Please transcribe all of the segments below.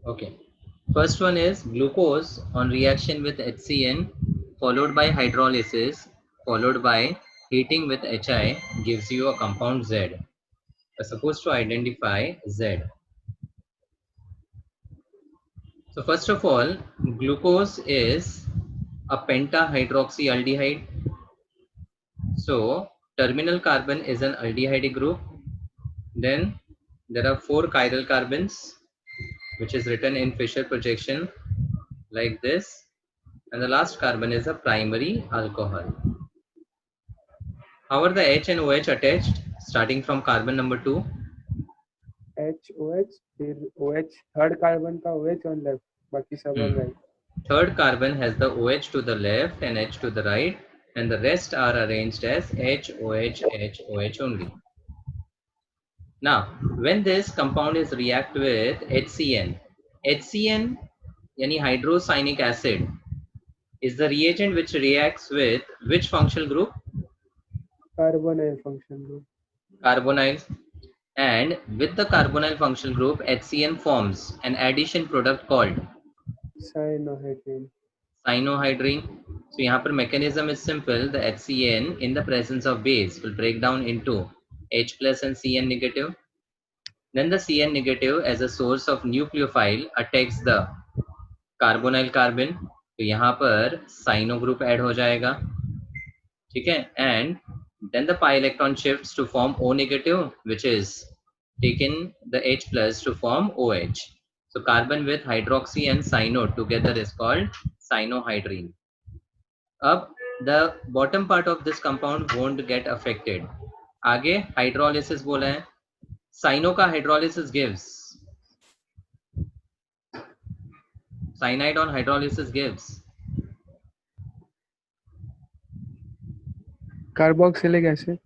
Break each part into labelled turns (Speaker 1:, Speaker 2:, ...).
Speaker 1: Okay. First one is glucose on reaction with HCN followed by hydrolysis followed by heating with HI gives you a compound Z. We're supposed to identify Z. So first of all, glucose is a pentahydroxyaldehyde. So terminal carbon is an aldehyde group. Then there are 4 chiral carbons, which is written in Fischer projection like this. And the last carbon is a primary alcohol. How are the H and OH attached? Starting from carbon number 2.
Speaker 2: HOH, फिर OH, third carbon का OH on left, बाकी सब on right.
Speaker 1: Third carbon has the OH to the left and H to the right, and the rest are arranged as HOH, HOH only. Now, when this compound is react with HCN, HCN, yani hydrocyanic acid, is the reagent which reacts with which functional group?
Speaker 2: Carbonyl function group.
Speaker 1: Carbonyl. And with the carbonyl functional group, HCN forms an addition product called
Speaker 2: Cyanohydrine.
Speaker 1: cyanohydrine. So यहाँ पर mechanism is simple. The HCN in the presence of base will break down into H plus and Cn negative. Then the Cn negative as a source of nucleophile attacks the carbonyl carbon. तो यहाँ पर cyano group add हो जाएगा, ठीक है? And then the pi electron shifts to form O negative, which is taken the H plus to form OH. So carbon with hydroxy and cyano together is called cyanohydrine. Up the bottom part of this compound won't get affected. आगे hydrolysis बोला है. Cyano का hydrolysis gives. Cyanide on hydrolysis gives.
Speaker 2: Carboxylic acid.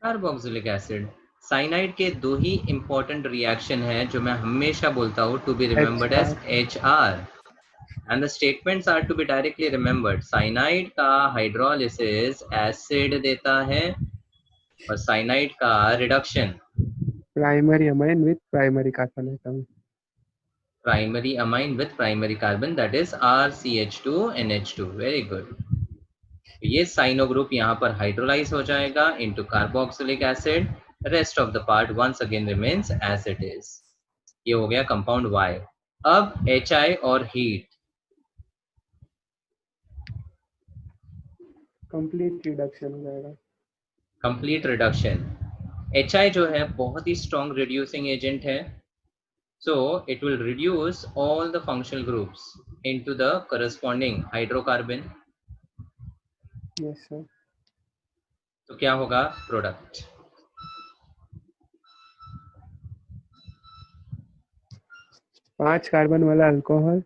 Speaker 1: Carboxylic acid. Cyanide के 2 ही important reaction है जो मैं हमेशा बोलता हूँ to be remembered as HR, and the statements are to be directly remembered. Cyanide का हाइड्रोलिसिस एसिड देता है और साइनाइड का reduction
Speaker 2: Primary amine with primary carbon atom.
Speaker 1: Primary amine with primary carbon, that is RCH2NH2. Very good. ये cyano group यहाँ पर hydrolyse हो जाएगा into carboxylic acid. Rest of the part once again remains as it is. ये हो गया compound Y. अब HI और हीट.
Speaker 2: कंप्लीट रिडक्शन हो जाएगा.
Speaker 1: Complete reduction. HI जो है बहुत ही स्ट्रॉन्ग रिड्यूसिंग एजेंट है. So it will reduce all the functional groups into the corresponding hydrocarbon.
Speaker 2: Yes sir.
Speaker 1: तो क्या होगा प्रोडक्ट?
Speaker 2: पांच कार्बन वाला अल्कोहल.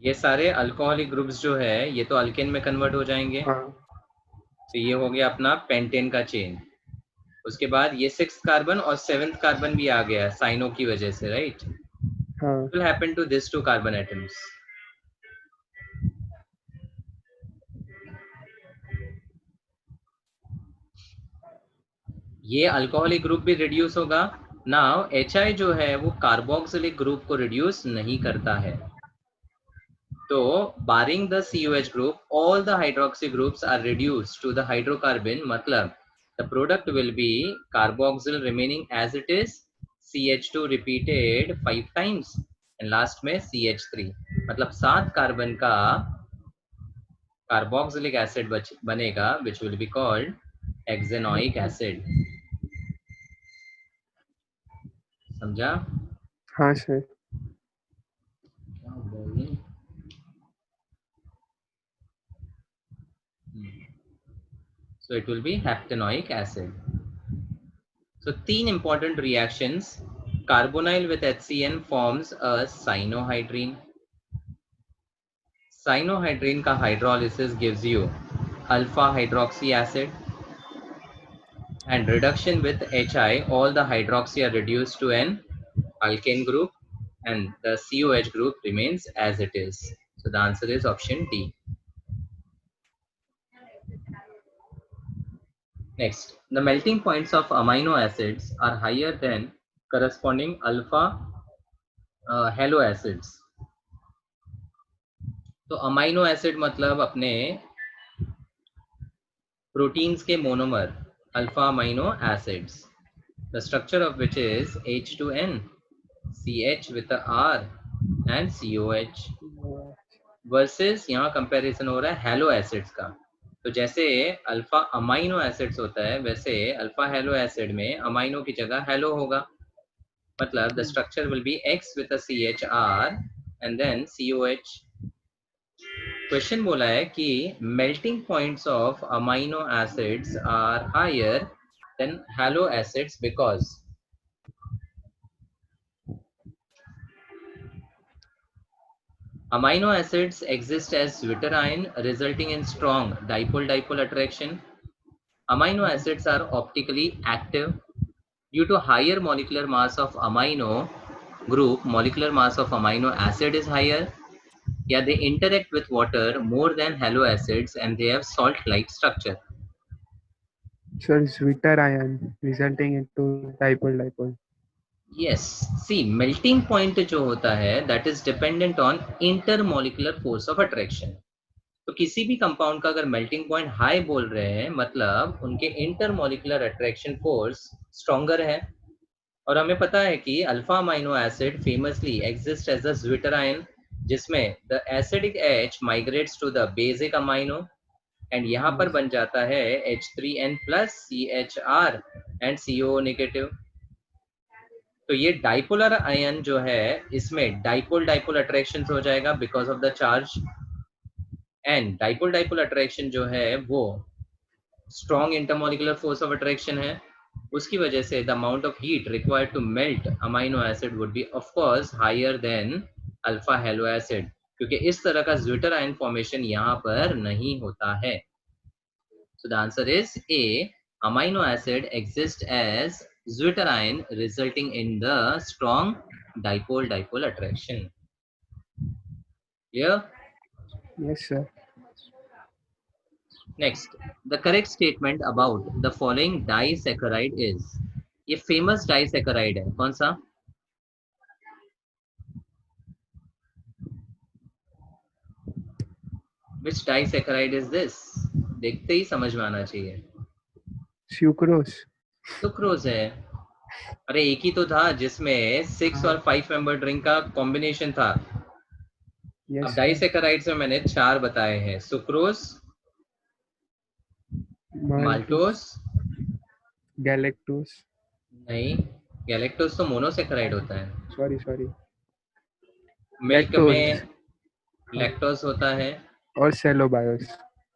Speaker 1: ये सारे अल्कोहलिक ग्रुप्स जो है ये तो अल्केन में कन्वर्ट हो जाएंगे.
Speaker 2: हाँ.
Speaker 1: तो ये हो गया अपना पेंटेन का चेन. उसके बाद ये 6th कार्बन और 7th कार्बन भी आ गया साइनो की वजह से, राइट?
Speaker 2: हाँ.
Speaker 1: What will happen to these 2 carbon atoms? ये अल्कोहलिक ग्रुप भी रिड्यूस होगा. नाउ HI जो है वो कार्बोक्सिलिक ग्रुप को रिड्यूस नहीं करता है. तो barring the COH group, all the hydroxy groups are reduced to the hydrocarbon. मतलब the product will be carboxyl remaining as it is, CH2 repeated 5 times and last में CH3. मतलब 7 carbon का carboxylic acid बनेगा which will be called hexanoic acid. समझा?
Speaker 2: हाँ sir.
Speaker 1: So it will be heptanoic acid. So 3 important reactions. Carbonyl with HCN forms a cyanohydrine. Cyanohydrine का hydrolysis gives you alpha hydroxy acid, and reduction with HI, all the hydroxy are reduced to an alkane group and the COH group remains as it is. So the answer is option D. Next, the melting points of amino acids are higher than corresponding alpha hello acids. तो amino acid मतलब अपने proteins के monomer alpha amino acids, the structure of which is H2N, CH with a R and COH, versus यहाँ comparison हो रहा है hello acids का। तो जैसे अल्फा अमाइनो एसिड्स होता है वैसे अल्फा हेलो एसिड में अमाइनो की जगह हेलो होगा, मतलब the structure will be X with a CHR and then COH। Question बोला है कि melting points of amino acids are higher than halo acids because amino acids exist as zwitterion resulting in strong dipole-dipole attraction. Amino acids are optically active due to higher molecular mass of amino group. Molecular mass of amino acid is higher. Yeah, they interact with water more than halo acids and they have salt-like structure.
Speaker 2: So zwitterion resulting into dipole-dipole.
Speaker 1: Yes, see melting point जो होता है that is dependent on intermolecular force of attraction. तो किसी भी compound का अगर melting point high बोल रहे हैं मतलब उनके इंटरमोलिकुलर अट्रैक्शन फोर्स स्ट्रॉन्गर है। और हमें पता है कि alpha amino acid famously exist as a zwitterion जिसमें the acidic H migrates to the basic amino and यहाँ पर बन जाता है H3N plus CHR and CO negative. तो ये डाइपोलर आयन जो है इसमें डाइपोल डाइपोल अट्रैक्शन हो जाएगा because of the charge and dipole dipole attraction जो है वो strong intermolecular force of attraction है। उसकी वजह से the amount of heat required to melt amino acid would be of course higher than alpha halo acid, क्योंकि इस तरह का ज्विटर आयन फॉर्मेशन यहाँ पर नहीं होता है। So the answer is A, amino acid exist as zwitterion resulting in the strong dipole-dipole attraction. Clear?
Speaker 2: Yes, sir.
Speaker 1: Next, the correct statement about the following disaccharide is, ये famous disaccharide है कौन सा? Which disaccharide is this? देखते ही समझ में आना चाहिए।
Speaker 2: Sucrose.
Speaker 1: Sucrose है। अरे एक ही तो था जिसमें 6 और 5 मेंबर ड्रिंक का कॉम्बिनेशन था।
Speaker 2: Yes,
Speaker 1: अब डाइसैकेराइड्स में मैंने 4 बताए हैं, सुक्रोज, माल्टोस,
Speaker 2: galactose.
Speaker 1: नहीं गैलेक्टोज तो मोनोसैकेराइड होता है।
Speaker 2: Sorry.
Speaker 1: Milk
Speaker 2: Lactose.
Speaker 1: में लैक्टोज होता है
Speaker 2: और सेलोबायोस.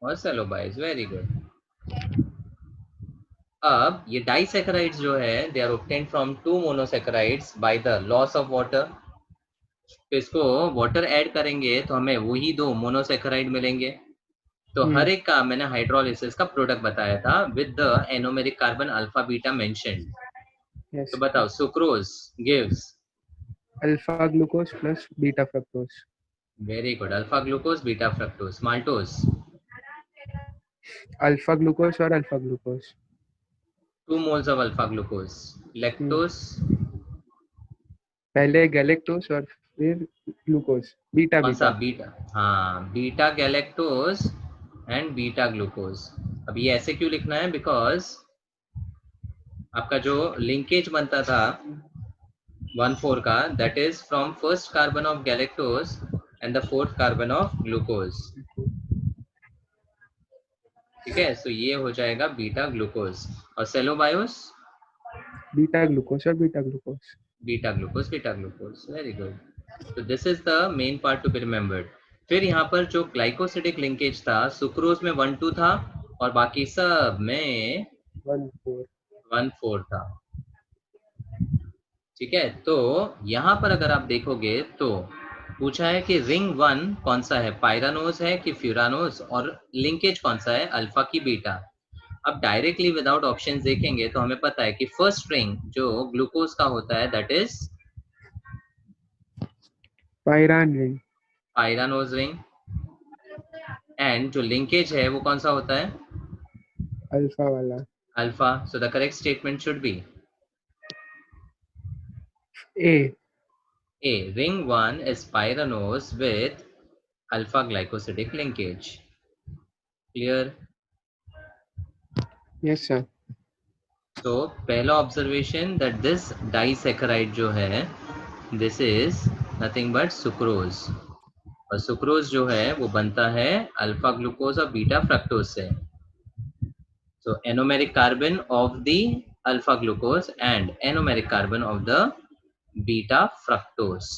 Speaker 1: और सेलोबाइज। Very good. अब ये डाइसैकेराइड्स जो है they are obtained from 2 monosaccharides by the loss of water. तो इसको वाटर ऐड करेंगे तो हमें वही 2 मोनोसैकेराइड मिलेंगे। तो हर एक का मैंने हाइड्रोलिसिस का प्रोडक्ट बताया था with the anomeric carbon alpha beta mentioned.
Speaker 2: Yes.
Speaker 1: तो बताओ sucrose gives
Speaker 2: Alpha glucose plus beta fructose.
Speaker 1: Very good, alpha glucose beta fructose. Maltose
Speaker 2: Alpha glucose और alpha glucose.
Speaker 1: 2 moles of alpha glucose। Lactose
Speaker 2: पहले galactose और फिर glucose. Beta
Speaker 1: कौन सा?
Speaker 2: beta.
Speaker 1: Beta, हाँ beta galactose and beta glucose. अब ये ऐसे क्यों लिखना है? बिकॉज आपका जो लिंकेज बनता था 1,4 का that is from first carbon of galactose and the fourth carbon of glucose. ठीक है, सो ये हो जाएगा बीटा ग्लूकोज। और सेलोबायोस
Speaker 2: Beta glucose और beta glucose.
Speaker 1: Beta glucose beta glucose. Very good. तो this is the main part to be remembered. फिर यहाँ पर जो ग्लाइकोसिडिक लिंकेज था सुक्रोज में 1,2 था और बाकी सब में
Speaker 2: 1,4.
Speaker 1: 1,4 था। ठीक है, तो यहाँ पर अगर आप देखोगे तो पूछा है कि रिंग 1 कौन सा है, पायरानोज है कि फ्यूरानोज, और लिंकेज कौन सा है, अल्फा की बीटा। अब डायरेक्टली विदाउट ऑप्शंस देखेंगे तो हमें पता है कि फर्स्ट रिंग जो ग्लूकोज का होता है that is
Speaker 2: Pyran ring.
Speaker 1: Pyranose ring, and जो लिंकेज है वो कौन सा होता है,
Speaker 2: Alpha वाला.
Speaker 1: Alpha. So the correct statement should be
Speaker 2: A.
Speaker 1: A. Ring 1 is pyranose with alpha glycosidic linkage. Clear?
Speaker 2: Yes, sir.
Speaker 1: So पहला observation that this disaccharide जो है, this is nothing but sucrose. और सुक्रोज जो है वो बनता है अल्फा ग्लूकोज और बीटा फ्रक्टोज से. So anomeric carbon of the alpha glucose and anomeric carbon of the beta fructose.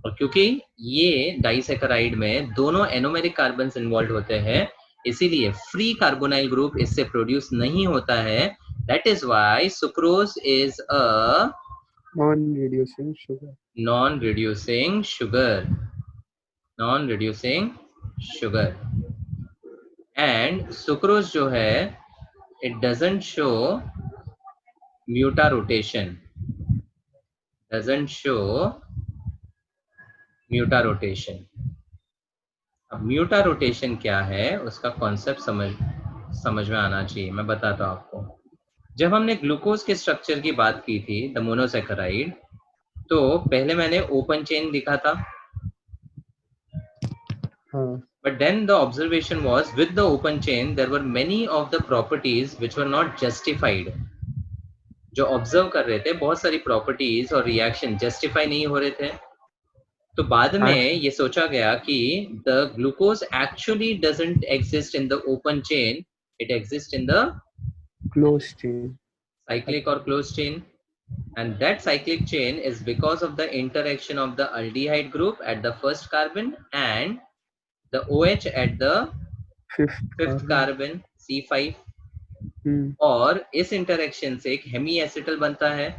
Speaker 1: और क्योंकि ये डाइसैकेराइड में दोनों एनोमेरिक कार्बन्स इन्वॉल्व होते हैं, इसीलिए फ्री कार्बोनाइल ग्रुप इससे प्रोड्यूस नहीं होता है. That is why sucrose is a
Speaker 2: Non-reducing sugar.
Speaker 1: non-reducing sugar. Non-reducing sugar. And sucrose जो है, it doesn't show mutarotation. Doesn't show mutarotation. अब म्यूटारोटेशन क्या है उसका कॉन्सेप्ट समझ में आना चाहिए. मैं बताता हूँ आपको. जब हमने ग्लूकोज के स्ट्रक्चर की बात की थी, द मोनोसैकेराइड, तो पहले मैंने ओपन चेन लिखा था.
Speaker 2: हाँ.
Speaker 1: But then the observation was with the open chain there were many of the properties which were not justified. जो ऑब्जर्व कर रहे थे बहुत सारी प्रॉपर्टीज और रिएक्शन जस्टिफाई नहीं हो रहे थे. तो बाद में ये सोचा गया कि the glucose actually doesn't exist in the open chain, it exists in the
Speaker 2: closed chain,
Speaker 1: cyclic or closed chain, and that cyclic chain is because of the interaction of the aldehyde group at the first carbon and the OH at the fifth carbon C5. और इस interaction से एक Hemy acetal बनता है.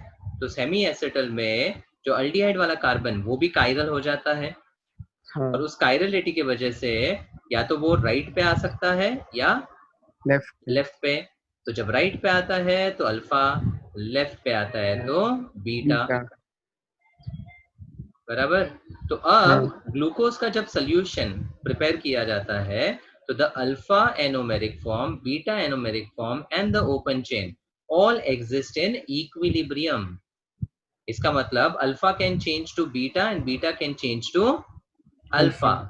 Speaker 1: तो Hemy acetal में जो aldehyde वाला कार्बन वो भी कायरल हो जाता है. और उस कायरलिटी की वजह से या तो वो राइट पे आ सकता है या लेफ्ट पे. तो जब राइट पे आता है तो अल्फा, लेफ्ट पे आता है तो बीटा. बराबर. तो अब ग्लूकोज का जब सोल्यूशन प्रिपेयर किया जाता है तो the alpha anomeric form, beta anomeric form and the open chain all exist in equilibrium. इसका मतलब alpha can change to beta and beta can change to alpha.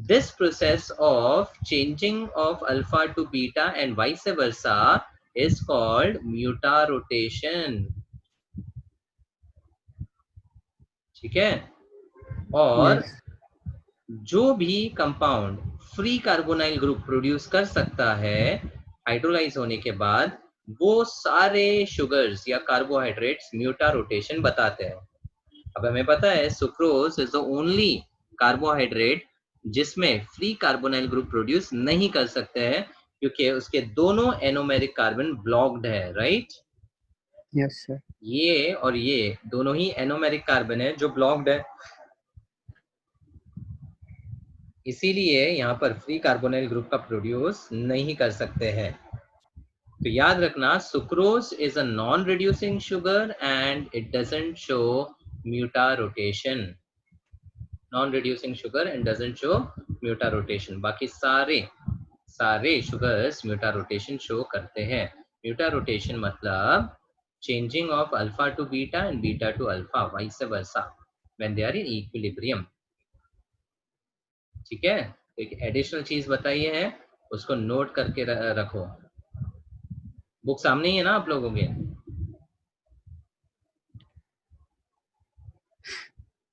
Speaker 1: This process of changing of alpha to beta and vice versa is called mutarotation. ठीक है. और जो भी compound free carbonyl group produce कर सकता है हाइड्रोलाइज होने के बाद, वो सारे शुगर्स या कार्बोहाइड्रेट्स म्यूटारोटेशन बताते हैं. अब हमें पता है sucrose is the only carbohydrate जिसमें फ्री कार्बोनाइल ग्रुप प्रोड्यूस नहीं कर सकते हैं क्योंकि उसके दोनों एनोमेरिक कार्बन ब्लॉक्ड है. राइट?
Speaker 2: Yes sir.
Speaker 1: ये और ये दोनों ही एनोमेरिक कार्बन है जो ब्लॉक्ड है, इसीलिए यहाँ पर फ्री कार्बोनाइल ग्रुप का प्रोड्यूस नहीं कर सकते हैं. तो याद रखना sucrose is a non reducing sugar and it doesn't show mutarotation. Non reducing sugar and doesn't show mutarotation. बाकी सारे शुगर्स म्यूटारोटेशन शो करते हैं. म्यूटारोटेशन मतलब changing of alpha to beta and beta to alpha, vice versa, when they are in equilibrium. ठीक है. एक additional चीज बताई है, उसको नोट करके रखो. बुक सामने ही है ना आप लोगों के?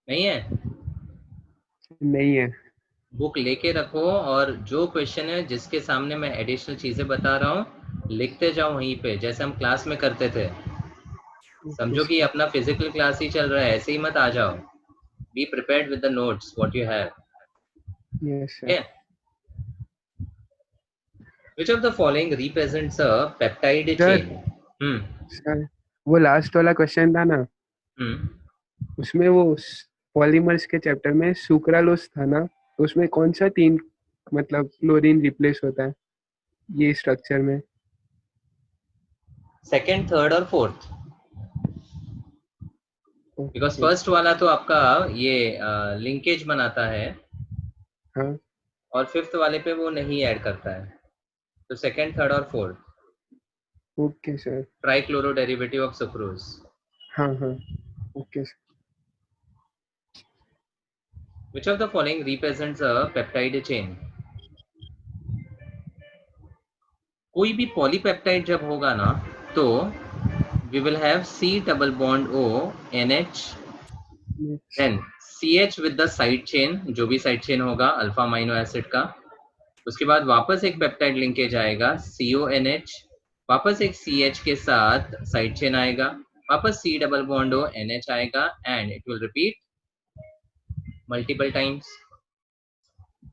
Speaker 1: नहीं है?
Speaker 2: नहीं है.
Speaker 1: बुक लेके रखो और जो क्वेश्चन है जिसके सामने मैं एडिशनल चीजें बता रहा हूँ लिखते जाओ वहीं पे, जैसे हम क्लास में करते थे. समझो कि अपना फिजिकल क्लास ही चल रहा है, ऐसे ही मत आ जाओ. Be prepared with the notes what you have.
Speaker 2: Yes sir.
Speaker 1: Which of the following represents a peptide chain?
Speaker 2: Sir वो लास्ट वाला क्वेश्चन था ना, उसमें वो पॉलीमर्स के चैप्टर में सुक्रालोस था ना, तो उसमें कौन सा 3 मतलब क्लोरीन रिप्लेस होता है ये स्ट्रक्चर में?
Speaker 1: सेकंड, थर्ड और फोर्थ. बिकॉज फर्स्ट वाला तो आपका ये लिंकेज बनाता है.
Speaker 2: हाँ.
Speaker 1: और फिफ्थ वाले पे वो नहीं ऐड करता है. तो सेकंड, थर्ड और fourth.
Speaker 2: Okay sir.
Speaker 1: Trichloro derivative of sucrose.
Speaker 2: हाँ. Okay sir.
Speaker 1: Which of the following represents a peptide chain? कोई भी पॉलीपेप्टाइड जब होगा ना तो we will have C double bond O NH then CH with the side chain, जो भी side chain होगा अल्फा अमीनो एसिड का, उसके बाद वापस एक पेप्टाइड लिंकेज आएगा CONH, वापस एक CH के साथ साइड चेन आएगा, वापस C double bond O NH आएगा and it will repeat multiple times.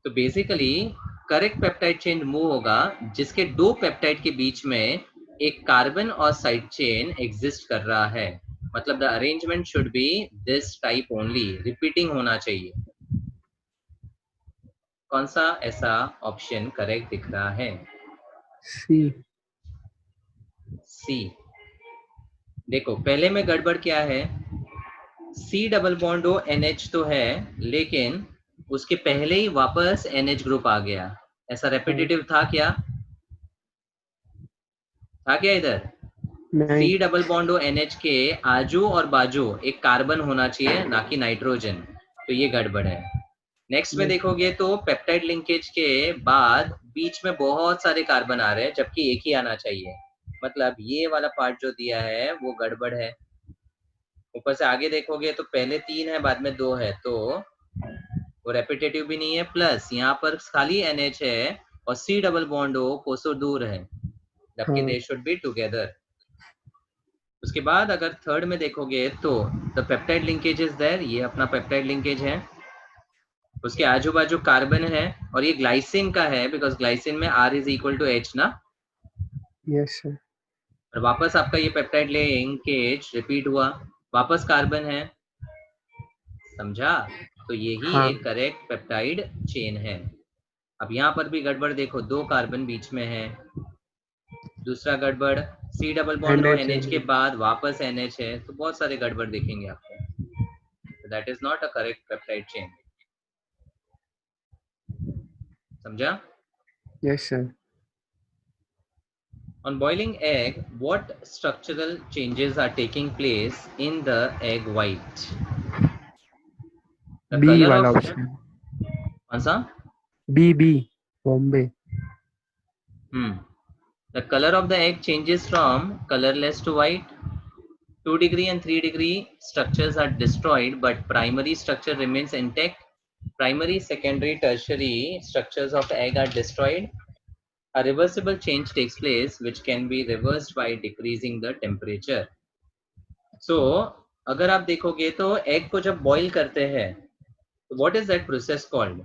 Speaker 1: तो basically correct peptide chain move होगा जिसके दो पेप्टाइड के बीच में एक कार्बन और साइड चेन एग्जिस्ट कर रहा है. मतलब the arrangement should be this type only, repeating होना चाहिए. कौन सा ऐसा ऑप्शन करेक्ट दिख रहा है? सी. देखो पहले में गड़बड़ क्या है, C double bond O NH तो है लेकिन उसके पहले ही वापस NH ग्रुप आ गया. ऐसा रेपिटेटिव था क्या? था क्या इधर? C double bond O NH के आजू और बाजू एक कार्बन होना चाहिए, ना कि नाइट्रोजन. तो ये गड़बड़ है. नेक्स्ट में देखोगे तो पेप्टाइड लिंकेज के बाद बीच में बहुत सारे कार्बन आ रहे हैं जबकि एक ही आना चाहिए. मतलब ये वाला पार्ट जो दिया है वो गड़बड़ है. ऊपर से आगे देखोगे तो पहले 3 है बाद में 2 है, तो वो रेपिटेटिव भी नहीं है. प्लस यहाँ पर खाली NH है और C डबल बॉन्ड O कोसों दूर है, जबकि दे शुड बी टुगेदर. उसके बाद अगर थर्ड में देखोगे तो the peptide linkage is there, ये अपना पेप्टाइड लिंकेज है, उसके आजू बाजू कार्बन है और ये ग्लाइसिन का है बिकॉज ग्लाइसिन में R is equal to H ना.
Speaker 2: Yes sir.
Speaker 1: और वापस आपका ये पेप्टाइड लिंकेज रिपीट हुआ, वापस कार्बन है. समझा? तो यही एक करेक्ट पेप्टाइड चेन है. अब यहाँ पर भी गड़बड़ देखो, 2 कार्बन बीच में है. दूसरा गड़बड़ C डबल बॉन्ड और NH के बाद वापस NH है, तो बहुत सारे गड़बड़ देखेंगे आपको. That is not a correct peptide chain. समझा?
Speaker 2: Yes sir.
Speaker 1: On boiling egg, what structural changes are taking place in the egg white? The
Speaker 2: B
Speaker 1: color
Speaker 2: वाला
Speaker 1: of
Speaker 2: ऑप्शन.
Speaker 1: कौन सा?
Speaker 2: B Bombay.
Speaker 1: The color of the egg changes from colorless to white. 2 degree and 3 degree structures are destroyed, but primary structure remains intact. Primary, secondary, tertiary structures of the egg are destroyed. A reversible change takes place, which can be reversed by decreasing the temperature. So, अगर आप देखोगे तो egg को जब boil करते हैं, तो what is that process called?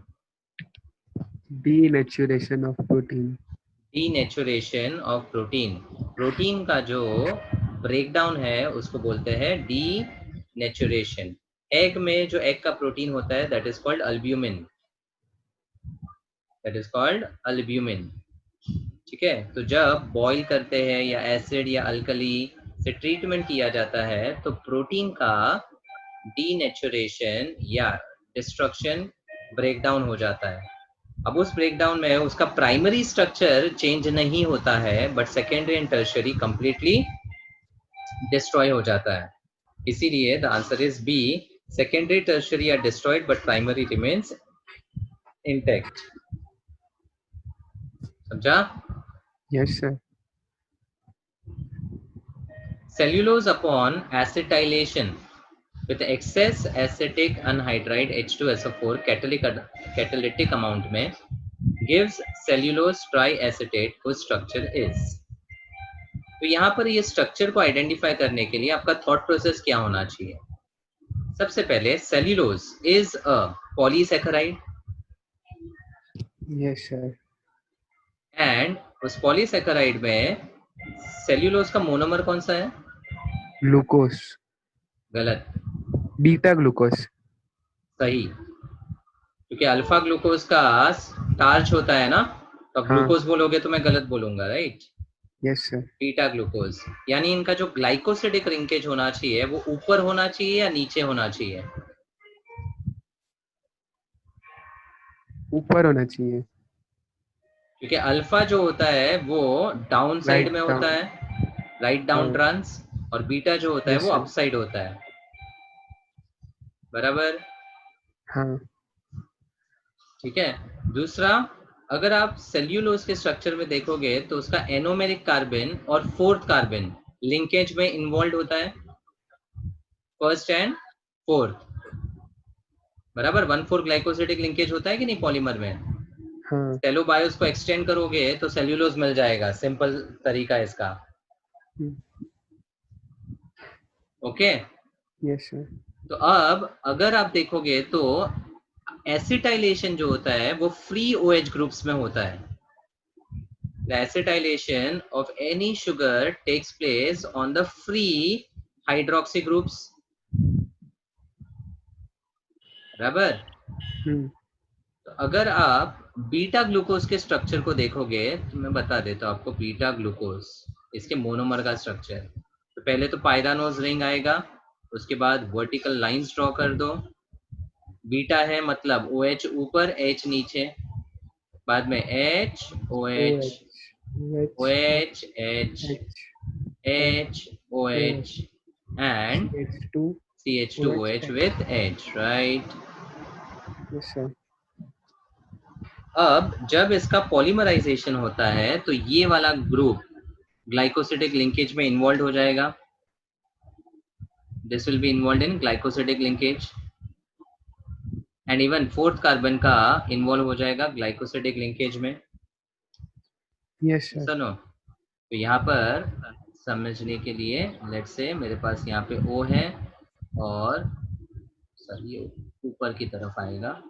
Speaker 2: Denaturation of protein.
Speaker 1: Denaturation of protein. Protein का जो breakdown है उसको बोलते हैं denaturation. Egg में जो egg का protein होता है that is called albumin. That is called albumin. ठीक है. तो जब बॉईल करते हैं या एसिड या अल्कली से ट्रीटमेंट किया जाता है तो प्रोटीन का डीनेचुरेशन या डिस्ट्रक्शन ब्रेकडाउन हो जाता है. अब उस ब्रेकडाउन में उसका प्राइमरी स्ट्रक्चर चेंज नहीं होता है but secondary and tertiary completely destroy हो जाता है. इसीलिए the answer is B, secondary tertiary are destroyed but primary remains intact. समझा?
Speaker 2: Yes sir.
Speaker 1: Cellulose upon acetylation with excess acetic anhydride H2SO4 catalytic amount में gives cellulose triacetate whose structure is. तो यहाँ पर ये स्ट्रक्चर को identify करने के लिए आपका थॉट प्रोसेस क्या होना चाहिए? सबसे पहले cellulose is a polysaccharide.
Speaker 2: Yes sir.
Speaker 1: And उस पॉलीसैकेराइड में सेल्यूलोज का मोनोमर कौन सा है?
Speaker 2: ग्लूकोज.
Speaker 1: गलत.
Speaker 2: Beta glucose.
Speaker 1: सही. क्योंकि अल्फा ग्लूकोज का स्टार्च होता है ना, तो ग्लूकोज बोलोगे तो मैं गलत बोलूंगा, right?
Speaker 2: Yes sir.
Speaker 1: Beta glucose. यानी इनका जो ग्लाइकोसिडिक लिंकेज होना चाहिए वो ऊपर होना चाहिए या नीचे होना चाहिए?
Speaker 2: ऊपर होना चाहिए.
Speaker 1: क्योंकि अल्फा जो होता है वो डाउन साइड में होता है, राइट डाउन ट्रांस, और बीटा जो होता है वो अप साइड होता है. बराबर?
Speaker 2: हाँ.
Speaker 1: ठीक है। दूसरा, अगर आप सेल्यूलोज के स्ट्रक्चर में देखोगे तो उसका एनोमेरिक कार्बन और फोर्थ कार्बन लिंकेज में इन्वॉल्व होता है, फर्स्ट एंड फोर्थ, बराबर 1,4 ग्लाइकोसिडिक लिंकेज होता है कि नहीं पॉलीमर में।
Speaker 2: हाँ
Speaker 1: सेलोबायोस को एक्सटेंड करोगे तो सेल्यूलोज मिल जाएगा, सिंपल तरीका है इसका। ओके।
Speaker 2: Yes sir.
Speaker 1: तो अब अगर आप देखोगे तो एसिटाइलेशन जो होता है वो फ्री OH ग्रुप्स में होता है। The acetylation of any sugar takes place on the free hydroxy groups, बराबर। तो अगर आप बीटा ग्लूकोज के स्ट्रक्चर को देखोगे तो मैं बता देता हूँ आपको बीटा ग्लूकोज, इसके मोनोमर का स्ट्रक्चर। तो पहले तो पायरानोज रिंग आएगा, उसके बाद वर्टिकल लाइंस ड्रॉ कर दो। बीटा है मतलब OH ऊपर H नीचे, बाद में H OH OH H H OH and CH2OH with H, right?
Speaker 2: Yes sir.
Speaker 1: अब जब इसका पॉलीमराइजेशन होता है तो ये वाला ग्रुप ग्लाइकोसिडिक लिंकेज में इन्वॉल्व हो जाएगा। This will be involve in glycosidic linkage and even fourth carbon का इन्वॉल्व हो जाएगा ग्लाइकोसिडिक लिंकेज में।
Speaker 2: Yes sir.
Speaker 1: सुनो, तो यहाँ पर समझने के लिए लेट्स से मेरे पास यहाँ पे O है और सर ये ऊपर की तरफ आएगा,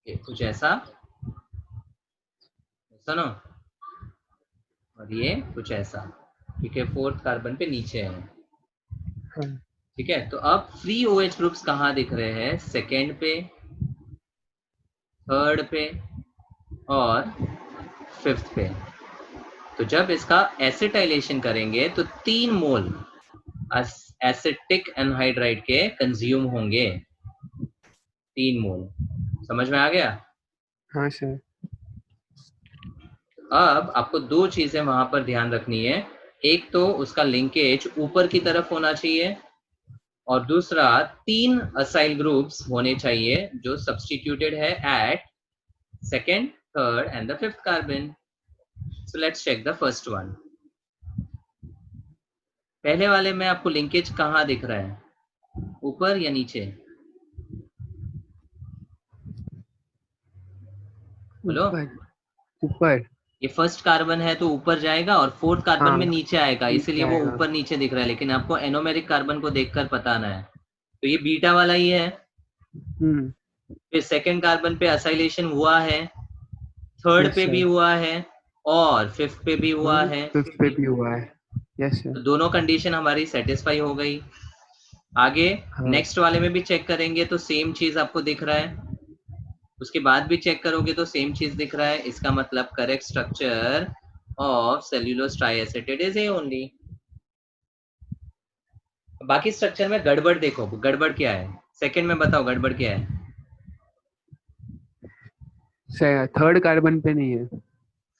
Speaker 1: कुछ ऐसा, सुनो, और ये कुछ ऐसा, ठीक है, फोर्थ कार्बन पे नीचे है।
Speaker 2: हाँ
Speaker 1: ठीक है, तो अब फ्री OH ग्रुप्स कहाँ दिख रहे हैं, सेकेंड पे, थर्ड पे और फिफ्थ पे। तो जब इसका एसिटाइलेशन करेंगे तो 3 मोल एसिटिक एनहाइड्राइड के कंज्यूम होंगे, 3 मोल। समझ में आ गया?
Speaker 2: हाँ सर।
Speaker 1: अब आपको 2 चीजें वहां पर ध्यान रखनी है, एक तो उसका लिंकेज ऊपर की तरफ होना चाहिए और दूसरा 3 असाइल ग्रुप्स होने चाहिए जो सब्स्टिट्यूटेड है at second, third and the fifth carbon. So let's check the first one. पहले वाले में आपको लिंकेज कहाँ दिख रहा है, ऊपर या नीचे? बोलो।
Speaker 2: ऊपर। ऊपर।
Speaker 1: ये फर्स्ट कार्बन है तो ऊपर जाएगा और फोर्थ कार्बन
Speaker 2: हाँ
Speaker 1: में नीचे आएगा,
Speaker 2: नीचे
Speaker 1: इसीलिए वो
Speaker 2: आएगा।
Speaker 1: ऊपर नीचे दिख रहा है, लेकिन आपको एनोमेरिक कार्बन को देखकर बताना है। तो ये बीटा वाला ही है। फिर सेकेंड कार्बन पे असाइलेशन हुआ है, थर्ड
Speaker 2: यस
Speaker 1: पे भी
Speaker 2: सर।
Speaker 1: हुआ है और फिफ्थ पे भी हुआ है।
Speaker 2: फिफ्थ पे भी हुआ है। यस
Speaker 1: तो
Speaker 2: सर।
Speaker 1: दोनों कंडीशन हमारी सेटिस्फाई हो गई। आगे
Speaker 2: हाँ
Speaker 1: नेक्स्ट वाले में भी चेक करेंगे तो सेम चीज आपको दिख रहा है, उसके बाद भी चेक करोगे तो सेम चीज दिख रहा है, इसका मतलब correct structure of cellulose triacetate is A only. बाकी स्ट्रक्चर में गड़बड़ देखो, गड़बड़ क्या है, सेकंड में बताओ गड़बड़ क्या है।
Speaker 2: सर थर्ड कार्बन पे नहीं है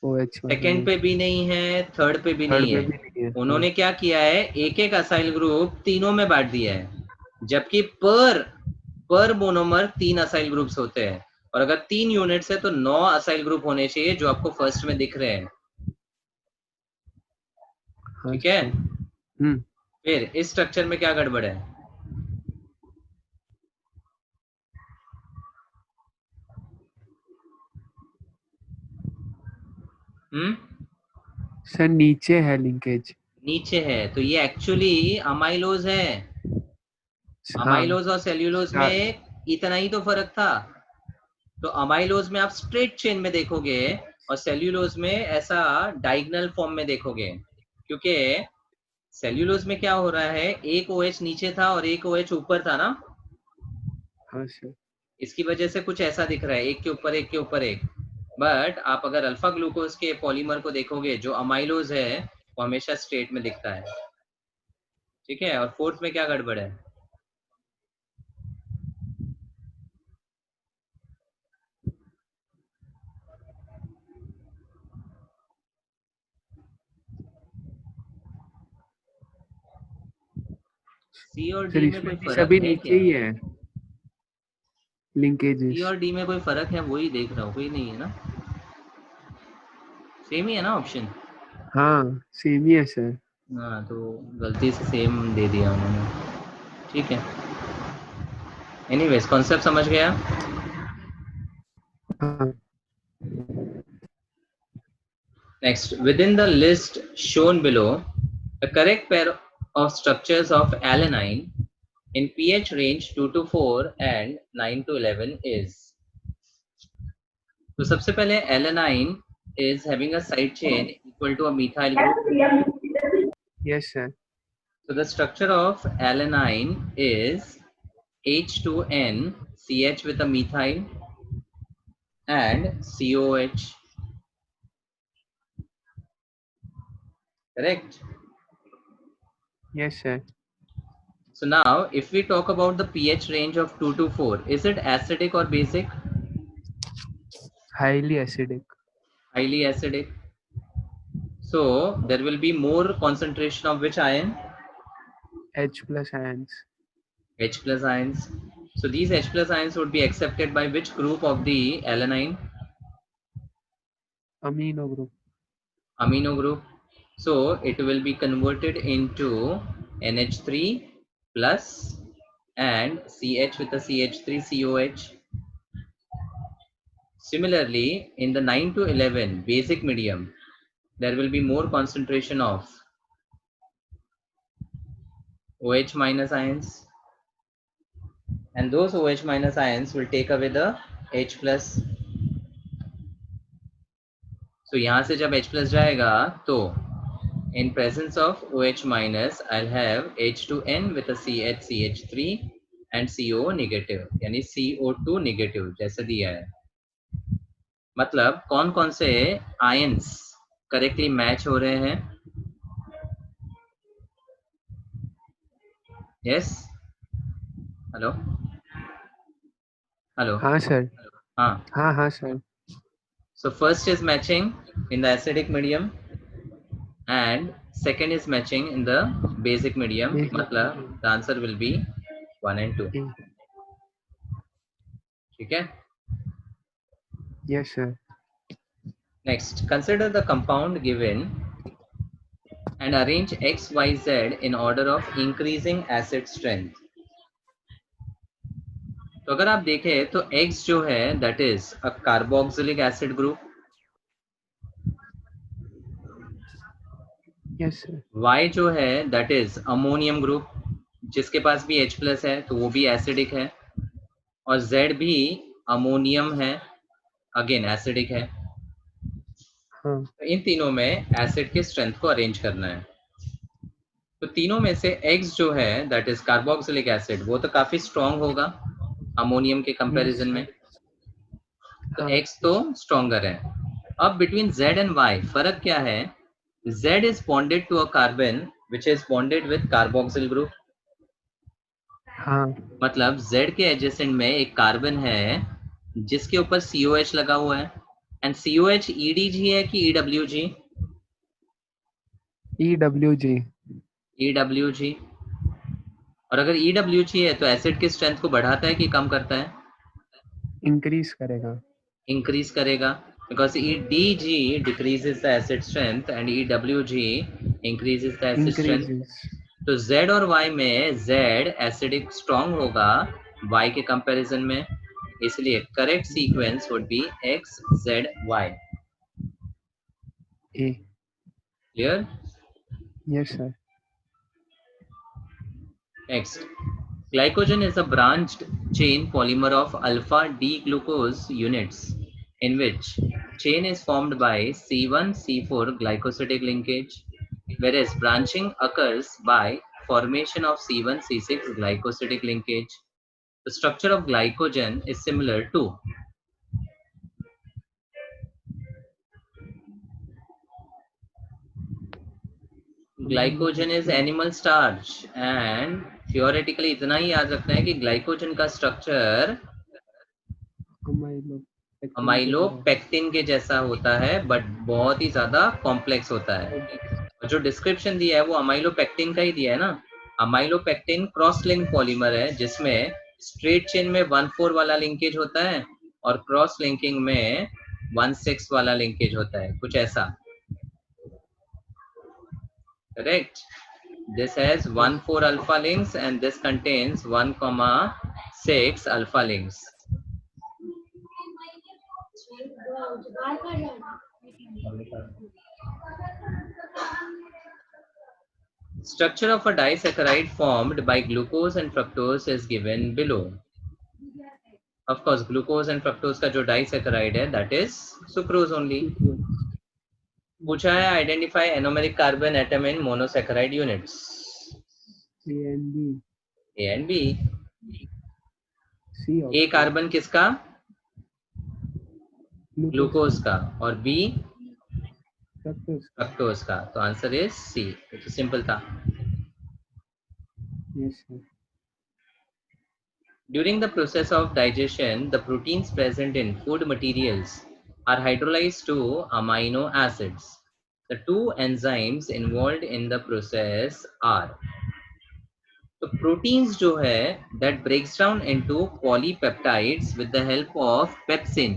Speaker 2: OH वाले
Speaker 1: सेकंड
Speaker 2: में।
Speaker 1: पे भी नहीं है, थर्ड पे भी
Speaker 2: थर्ड
Speaker 1: नहीं
Speaker 2: पे
Speaker 1: है।
Speaker 2: भी नहीं है। हाँ
Speaker 1: उन्होंने क्या किया है, एक एक असाइल ग्रुप तीनों में बांट दिया है, जबकि पर मोनोमर 3 असाइल ग्रुप्स होते हैं और अगर 3 यूनिट्स है तो 9 असाइल ग्रुप होने चाहिए जो आपको फर्स्ट में दिख रहे हैं।
Speaker 2: हाँ
Speaker 1: ठीक है,
Speaker 2: सर।
Speaker 1: फिर इस स्ट्रक्चर में क्या गड़बड़ है?
Speaker 2: सर नीचे है लिंकेज।
Speaker 1: नीचे है तो ये एक्चुअली अमाइलोज है।
Speaker 2: हाँ
Speaker 1: अमाइलोज और सेल्यूलोज में इतना ही तो फर्क था। तो अमाइलोज में आप स्ट्रेट चेन में देखोगे और सेल्यूलोज में ऐसा डायगोनल फॉर्म में देखोगे, क्योंकि सेल्यूलोज में क्या हो रहा है, एक OH नीचे था और एक OH ऊपर था ना,
Speaker 2: हाँ सर।
Speaker 1: इसकी वजह से कुछ ऐसा दिख रहा है, एक के ऊपर एक के ऊपर एक। बट आप अगर अल्फा ग्लूकोज के पॉलीमर को देखोगे जो अमाइलोज है वो हमेशा स्ट्रेट में दिखता है। ठीक है, और फोर्थ में क्या गड़बड़ है? सी और
Speaker 2: सर
Speaker 1: डी में
Speaker 2: इसमें
Speaker 1: कोई
Speaker 2: भी
Speaker 1: फर्क
Speaker 2: सभी
Speaker 1: है
Speaker 2: नीचे
Speaker 1: क्या?
Speaker 2: ही है
Speaker 1: सी
Speaker 2: लिंकेजेस।
Speaker 1: और डी में कोई फर्क है, वही देख रहा हूँ, कोई नहीं है ना, सेम ही है ना ऑप्शन?
Speaker 2: हाँ सेम ही है सर।
Speaker 1: हाँ, तो गलती से सेम दे दिया उन्होंने, ठीक है। एनीवेज, कॉन्सेप्ट समझ गया?
Speaker 2: हाँ
Speaker 1: Next, within the list shown below, the correct pair of structures of alanine in pH range 2 to 4 and 9 to 11 is. तो सबसे पहले alanine is having a side chain equal to a methyl group.
Speaker 2: Yes sir.
Speaker 1: So the structure of alanine is H2N CH with a methyl and COH. Correct?
Speaker 2: Yes sir.
Speaker 1: So now, if we talk about the pH range of 2 to 4, is it acidic or basic?
Speaker 2: Highly acidic.
Speaker 1: Highly acidic. So there will be more concentration of which ion?
Speaker 2: H plus ions।
Speaker 1: H plus ions. So these H plus ions would be accepted by which group of the alanine?
Speaker 2: Amino group.
Speaker 1: Amino group. So it will be converted into NH3 plus and CH with a CH3COH. Similarly, in the 9 to 11 basic medium, there will be more concentration of OH minus ions, and those OH minus ions will take away the H plus. So यहाँ से जब H plus जाएगा तो in presence of OH minus I'll have H2N with a CH CH3 and CO negative, यानी CO2 negative जैसे दिया है। मतलब कौन कौन से आयंस करेक्टली मैच हो रहे हैं? यस, हेलो हेलो,
Speaker 2: हाँ सर।
Speaker 1: हाँ।
Speaker 2: हाँ हाँ sir.
Speaker 1: So first is matching in the acidic medium and second is matching in the basic medium. मतलब the answer will be 1 and 2. ठीक है?
Speaker 2: Yes sir.
Speaker 1: Next, consider the compound given and arrange X, Y, Z in order of increasing acid strength. तो अगर आप देखें तो X जो है that is a carboxylic acid group.
Speaker 2: Yes sir.
Speaker 1: Y जो है that is ammonium group, जिसके पास भी H plus है तो वो भी एसिडिक है, और Z भी अमोनियम है, अगेन एसिडिक है।
Speaker 2: हाँ
Speaker 1: तो इन तीनों में एसिड के स्ट्रेंथ को अरेंज करना है। तो तीनों में से X जो है दैट इज कार्बोक्सिलिक एसिड, वो तो काफी स्ट्रॉन्ग होगा अमोनियम के कंपैरिजन में, तो
Speaker 2: हाँ।
Speaker 1: X तो स्ट्रॉन्गर है। अब बिटवीन Z एंड Y फर्क क्या है? Z is bonded to a carbon which is bonded with carboxyl group.
Speaker 2: हाँ
Speaker 1: मतलब Z के एडजेसेंट में एक कार्बन है जिसके ऊपर COH लगा हुआ है, एंड COH EDG है कि EWG?
Speaker 2: EWG।
Speaker 1: EWG। और अगर EWG है तो एसिड की स्ट्रेंथ को बढ़ाता है कि कम करता है?
Speaker 2: इंक्रीज करेगा।
Speaker 1: इंक्रीज करेगा, because EDG decreases the acid strength and EWG increases the acid strength.
Speaker 2: Increases.
Speaker 1: तो Z और Y में Z एसिडिक स्ट्रॉन्ग होगा Y के कंपैरिजन में, इसलिए correct sequence would be X Z Y.
Speaker 2: A.
Speaker 1: Clear?
Speaker 2: Yes sir.
Speaker 1: Next, glycogen is a branched chain polymer of alpha D glucose units in which chain is formed by C1-C4 glycosidic linkage, whereas branching occurs by formation of C1-C6 glycosidic linkage. The structure of glycogen is similar to glycogen is animal starch, and theoretically इतना ही याद रखना है कि glycogen का structure amylopectin के जैसा होता है, बट बहुत ही ज्यादा कॉम्प्लेक्स होता है, और जो डिस्क्रिप्शन दिया है वो अमाइलोपेक्टिन का ही दिया है ना, अमाइलोपेक्टिन क्रॉस लिंक पॉलीमर है जिसमें स्ट्रेट चेन में 1,4 वाला लिंकेज होता है और क्रॉस लिंकिंग में 1,6 वाला लिंकेज होता है, कुछ ऐसा, correct? This has 1,4 alpha links and this contains 1,6 alpha links. Structure of a disaccharide formed by glucose and fructose is given below. Of course, glucose and fructose का जो disaccharide है, that is sucrose only. पूछा है identify anomeric carbon atom in monosaccharide units.
Speaker 2: A and B.
Speaker 1: A and B.
Speaker 2: C.
Speaker 1: A carbon किसका? Glucose का, और B fructose का, तो आंसर इज C. तो सिंपल था.
Speaker 2: Yes, sir.
Speaker 1: During the process of digestion, the proteins present in food materials are hydrolyzed to amino acids. The two enzymes involved in the process are. तो proteins जो है that breaks down into polypeptides with the help of pepsin.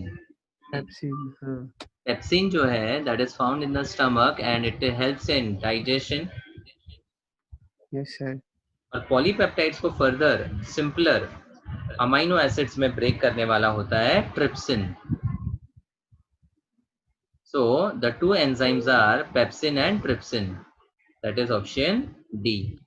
Speaker 2: Pepsin, हाँ.
Speaker 1: Pepsin जो है that is found in the stomach and it helps in digestion.
Speaker 2: Yes, sir.
Speaker 1: और polypeptides को further simpler amino acids में break करने वाला होता है trypsin. So the two enzymes are pepsin and trypsin. That is option D.